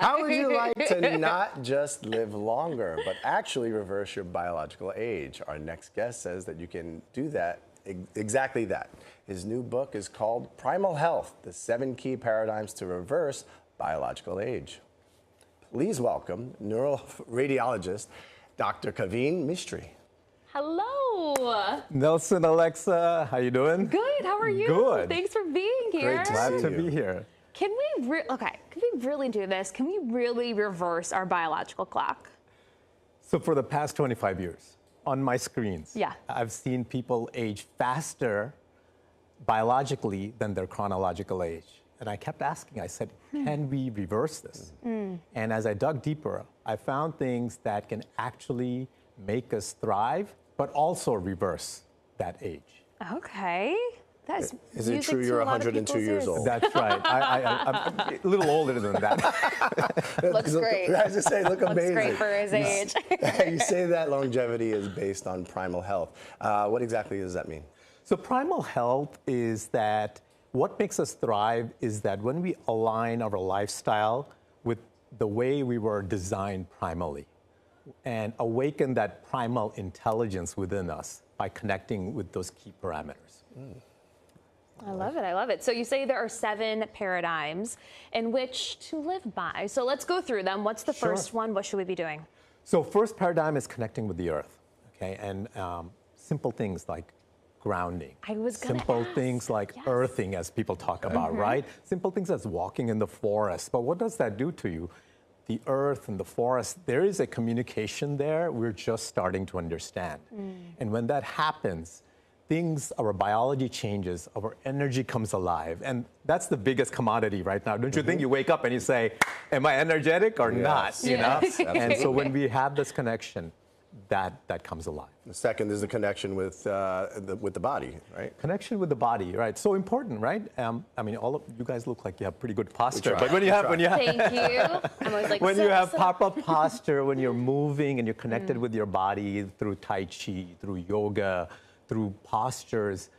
How would you like to not just live longer, but actually reverse your biological age? Our next guest says that you can do that, exactly that. His new book is called Primal Health, the 7 Key Paradigms to Reverse Biological Age. Please welcome neuroradiologist, Dr. Kavin Mistry. Hello. Nelson, Alexa, how you doing? Good, how are you? Good. Thanks for being here. Great to Glad see to you. be here. Can we really do this? Can we really reverse our biological clock? So for the past 25 years, on my screens, Yeah. I've seen people age faster biologically than their chronological age. And I kept asking, I said, can we reverse this? And as I dug deeper, I found things that can actually make us thrive, but also reverse that age. Okay. That's Is it true you're 102 years old? That's right. I'm a little older than that. Looks great. I was just saying, look amazing. Looks great for his age. You say that longevity is based on primal health. What exactly does that mean? So primal health is that what makes us thrive is that when we align our lifestyle with the way we were designed primally and awaken that primal intelligence within us by connecting with those key parameters. I love it. I love it. So you say there are 7 paradigms in which to live by. So let's go through them. What's the first one? What should we be doing? So first paradigm is connecting with the earth, okay? And simple things like grounding. I was gonna Simple ask. things like Yes. earthing, as people talk about, right? Simple things as walking in the forest. But what does that do to you? The earth and the forest, there is a communication there we're just starting to understand. And when that happens, our biology changes, our energy comes alive. And that's the biggest commodity right now. Don't you think? You wake up and you say, am I energetic or not? You know? And so when we have this connection, that comes alive. The second is the connection with the body, right? Connection with the body, right? So important, right? I mean, all of you guys look like you have pretty good posture. try. But when you have Thank you. I'm always like, when you have so- proper posture, when you're moving and you're connected with your body through Tai Chi, through yoga, through postures,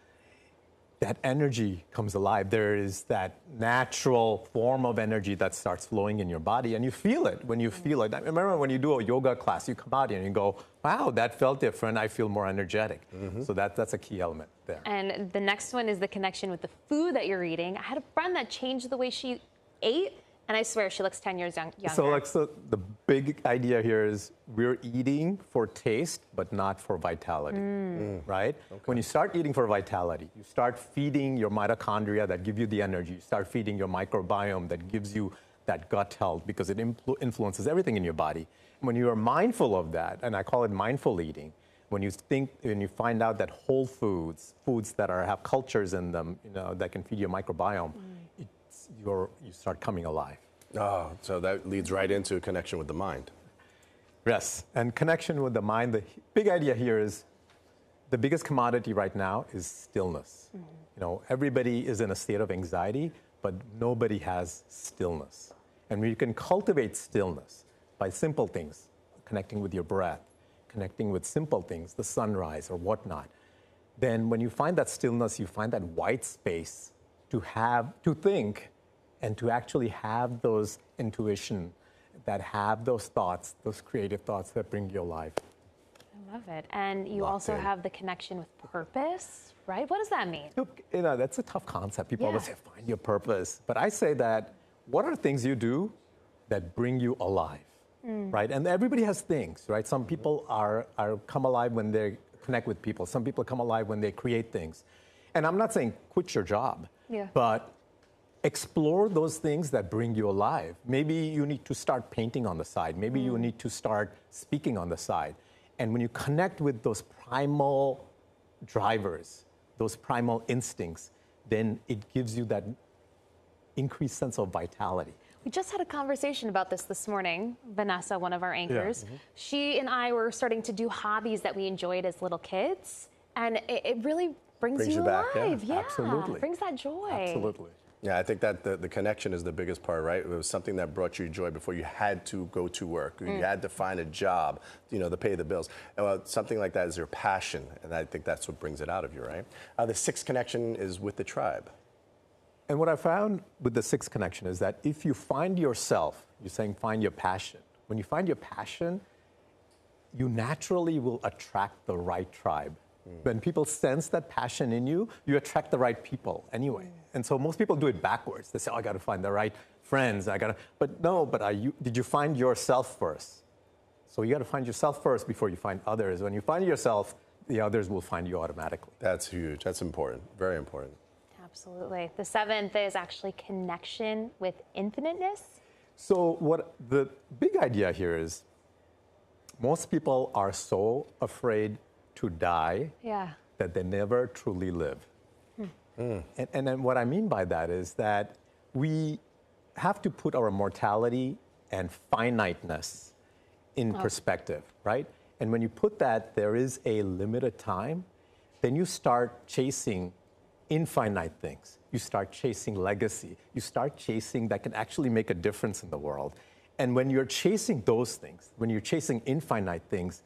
that energy comes alive. There is that natural form of energy that starts flowing in your body, and you feel it when you feel it. I remember when you do a yoga class, you come out and you go, wow, that felt different. I feel more energetic. So that's a key element there. And the next one is the connection with the food that you're eating. I had a friend that changed the way she ate, and I swear she looks 10 years younger. So like, the big idea here is we're eating for taste, but not for vitality, right? Okay. When you start eating for vitality, you start feeding your mitochondria that give you the energy. You start feeding your microbiome that gives you that gut health because it influences everything in your body. When you are mindful of that, and I call it mindful eating, when you find out that whole foods that have cultures in them, that can feed your microbiome, you start coming alive. Oh, so that leads right into a connection with the mind. Yes, and connection with the mind. The big idea here is the biggest commodity right now is stillness. Everybody is in a state of anxiety, but nobody has stillness. And when you can cultivate stillness by simple things, connecting with your breath, connecting with simple things, the sunrise or whatnot, then when you find that stillness, you find that white space to think and to actually have those intuition, that have those thoughts, those creative thoughts that bring you alive. I love it. And you also have the connection with purpose, right? What does that mean? Look, that's a tough concept. People always say, find your purpose. But I say that, what are things you do that bring you alive, right? And everybody has things, right? Some people are come alive when they connect with people. Some people come alive when they create things. And I'm not saying quit your job, but explore those things that bring you alive. Maybe you need to start painting on the side. Maybe you need to start speaking on the side. And when you connect with those primal drivers, those primal instincts, then it gives you that increased sense of vitality. We just had a conversation about this morning. Vanessa, one of our anchors, she and I were starting to do hobbies that we enjoyed as little kids. And it really brings you back, alive. yeah. Absolutely. Brings that joy. Absolutely. Yeah, I think that the connection is the biggest part, right? It was something that brought you joy before you had to go to work. You had to find a job, to pay the bills. Something like that is your passion, and I think that's what brings it out of you, right? The 6th connection is with the tribe. And what I found with the 6th connection is that if you find yourself You're saying find your passion. When you find your passion, you naturally will attract the right tribe. When people sense that passion in you, you attract the right people anyway. And so most people do it backwards. They say, oh, I got to find the right friends. But no, did you find yourself first? So you got to find yourself first before you find others. When you find yourself, the others will find you automatically. That's huge. That's important. Very important. Absolutely. The seventh is actually connection with infiniteness. So what the big idea here is, most people are so afraid to die that they never truly live. And then what I mean by that is that we have to put our mortality and finiteness in perspective, right? And when you put that, there is a limited time, then you start chasing infinite things. You start chasing legacy. You start chasing that can actually make a difference in the world. And when you're chasing those things, when you're chasing infinite things,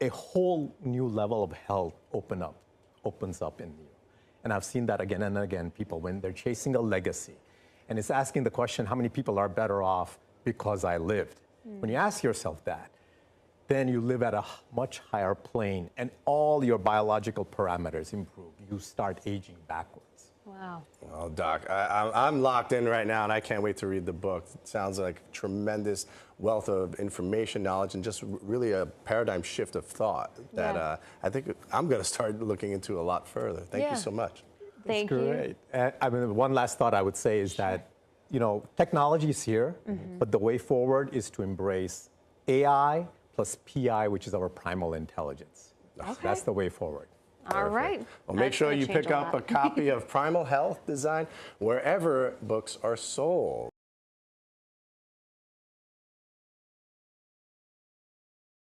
a whole new level of health opens up in you. And I've seen that again and again, people, when they're chasing a legacy. And it's asking the question, how many people are better off because I lived? When you ask yourself that, then you live at a much higher plane and all your biological parameters improve. You start aging backwards. Wow. Well, Doc, I'm locked in right now, and I can't wait to read the book. It sounds like a tremendous wealth of information, knowledge, and just really a paradigm shift of thought that I think I'm going to start looking into a lot further. Thank you so much. Thank you. Great. I mean, one last thought I would say is that, you know, technology is here, but the way forward is to embrace AI plus PI, which is our primal intelligence. That's the way forward. All right. Well, make sure you pick up a copy of Primal Health Design wherever books are sold.